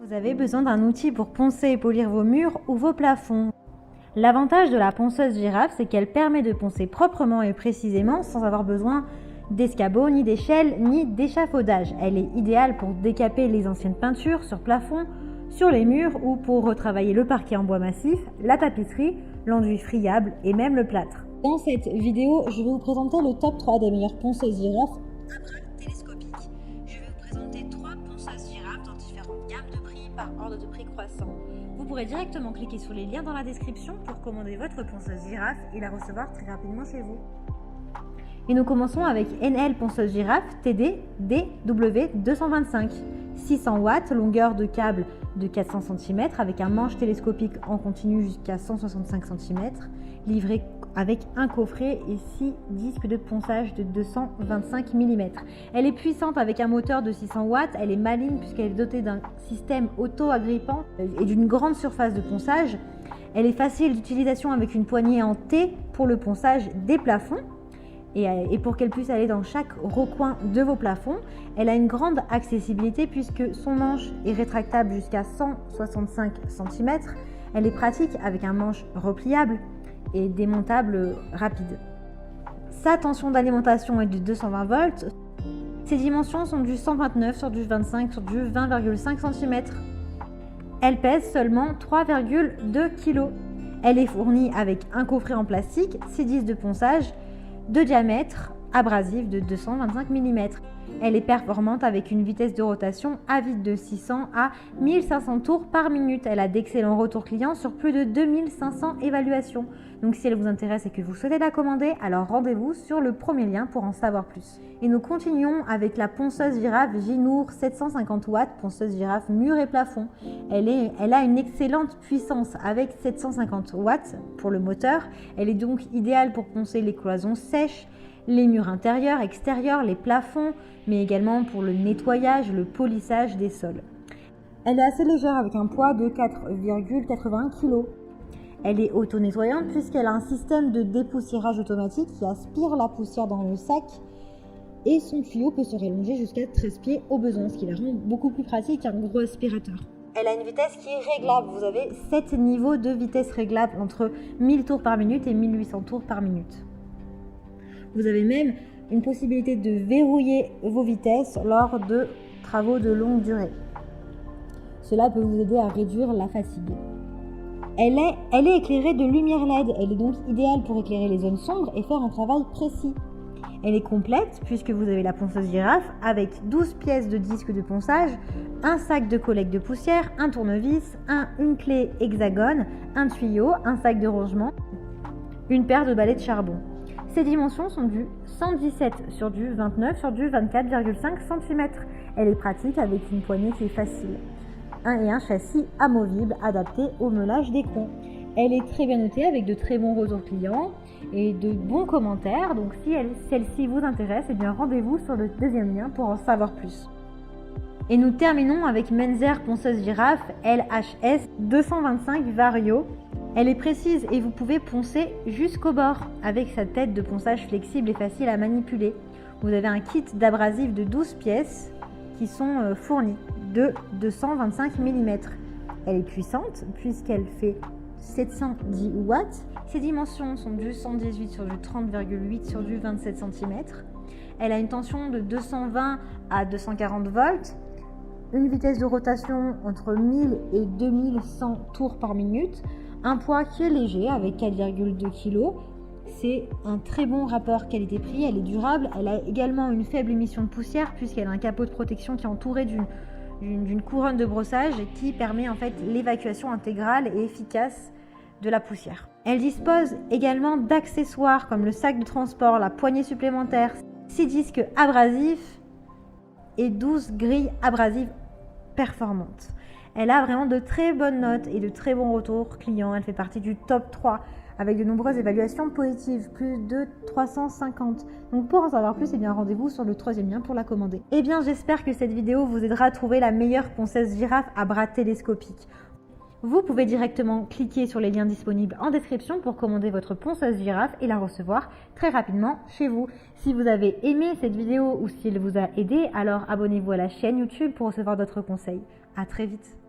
Vous avez besoin d'un outil pour poncer et polir vos murs ou vos plafonds. L'avantage de la ponceuse girafe, c'est qu'elle permet de poncer proprement et précisément sans avoir besoin d'escabeaux, ni d'échelle, ni d'échafaudage. Elle est idéale pour décaper les anciennes peintures sur plafond, sur les murs ou pour retravailler le parquet en bois massif, la tapisserie, l'enduit friable et même le plâtre. Dans cette vidéo, je vais vous présenter le top 3 des meilleures ponceuses girafes à bras télescopiques. Je vais vous présenter 3 ponceuses girafes dans différentes gammes de prix par ordre de prix croissant. Vous pourrez directement cliquer sur les liens dans la description pour commander votre ponceuse girafe et la recevoir très rapidement chez vous. Et nous commençons avec NL ponceuse girafe TD DW225. 600 watts, longueur de câble de 400 cm avec un manche télescopique en continu jusqu'à 165 cm, livré avec un coffret et 6 disques de ponçage de 225 mm. Elle est puissante avec un moteur de 600 watts, elle est maligne puisqu'elle est dotée d'un système auto-agrippant et d'une grande surface de ponçage. Elle est facile d'utilisation avec une poignée en T pour le ponçage des plafonds. Et pour qu'elle puisse aller dans chaque recoin de vos plafonds, elle a une grande accessibilité puisque son manche est rétractable jusqu'à 165 cm. Elle est pratique avec un manche repliable et démontable rapide. Sa tension d'alimentation est de 220 volts. Ses dimensions sont du 129 sur du 25 sur du 20,5 cm. Elle pèse seulement 3,2 kg. Elle est fournie avec un coffret en plastique, 6 disques de ponçage, de diamètre abrasif de 225 mm. Elle est performante avec une vitesse de rotation à vide de 600 à 1500 tours par minute. Elle a d'excellents retours clients sur plus de 2500 évaluations. Donc si elle vous intéresse et que vous souhaitez la commander, alors rendez-vous sur le premier lien pour en savoir plus. Et nous continuons avec la ponceuse girafe Ginour 750 watts, ponceuse girafe mur et plafond. Elle a une excellente puissance avec 750 watts pour le moteur. Elle est donc idéale pour poncer les cloisons sèches, les murs intérieurs, extérieurs, les plafonds, mais également pour le nettoyage, le polissage des sols. Elle est assez légère avec un poids de 4,81 kg. Elle est auto-nettoyante puisqu'elle a un système de dépoussiérage automatique qui aspire la poussière dans le sac et son tuyau peut se rallonger jusqu'à 13 pieds au besoin, ce qui la rend beaucoup plus pratique qu'un gros aspirateur. Elle a une vitesse qui est réglable. Vous avez 7 niveaux de vitesse réglables entre 1000 tours par minute et 1800 tours par minute. Vous avez même une possibilité de verrouiller vos vitesses lors de travaux de longue durée. Cela peut vous aider à réduire la fatigue. Elle est éclairée de lumière LED. Elle est donc idéale pour éclairer les zones sombres et faire un travail précis. Elle est complète puisque vous avez la ponceuse girafe avec 12 pièces de disque de ponçage, un sac de collecte de poussière, un tournevis, une clé hexagone, un tuyau, un sac de rangement, une paire de balais de charbon. Ses dimensions sont du 117 sur du 29 sur du 24,5 cm. Elle est pratique avec une poignée qui est facile. Et un châssis amovible adapté au meulage des coins. Elle est très bien notée avec de très bons retours clients et de bons commentaires. Donc si celle-ci vous intéresse, eh bien rendez-vous sur le deuxième lien pour en savoir plus. Et nous terminons avec Menzer ponceuse girafe LHS 225 Vario. Elle est précise et vous pouvez poncer jusqu'au bord avec sa tête de ponçage flexible et facile à manipuler. Vous avez un kit d'abrasifs de 12 pièces qui sont fournis de 225 mm. Elle est puissante puisqu'elle fait 710 watts. Ses dimensions sont du 118 sur du 30,8 sur du 27 cm. Elle a une tension de 220 à 240 volts. Une vitesse de rotation entre 1000 et 2100 tours par minute. Un poids qui est léger avec 4,2 kg. C'est un très bon rapport qualité-prix. Elle est durable. Elle a également une faible émission de poussière puisqu'elle a un capot de protection qui est entouré d'une couronne de brossage qui permet en fait l'évacuation intégrale et efficace de la poussière. Elle dispose également d'accessoires comme le sac de transport, la poignée supplémentaire, 6 disques abrasifs et 12 grilles abrasives performantes. Elle a vraiment de très bonnes notes et de très bons retours clients. Elle fait partie du top 3 avec de nombreuses évaluations positives, plus de 350. Donc pour en savoir plus, eh bien rendez-vous sur le troisième lien pour la commander. Eh bien j'espère que cette vidéo vous aidera à trouver la meilleure ponceuse girafe à bras télescopiques. Vous pouvez directement cliquer sur les liens disponibles en description pour commander votre ponceuse girafe et la recevoir très rapidement chez vous. Si vous avez aimé cette vidéo ou si elle vous a aidé, alors abonnez-vous à la chaîne YouTube pour recevoir d'autres conseils. À très vite.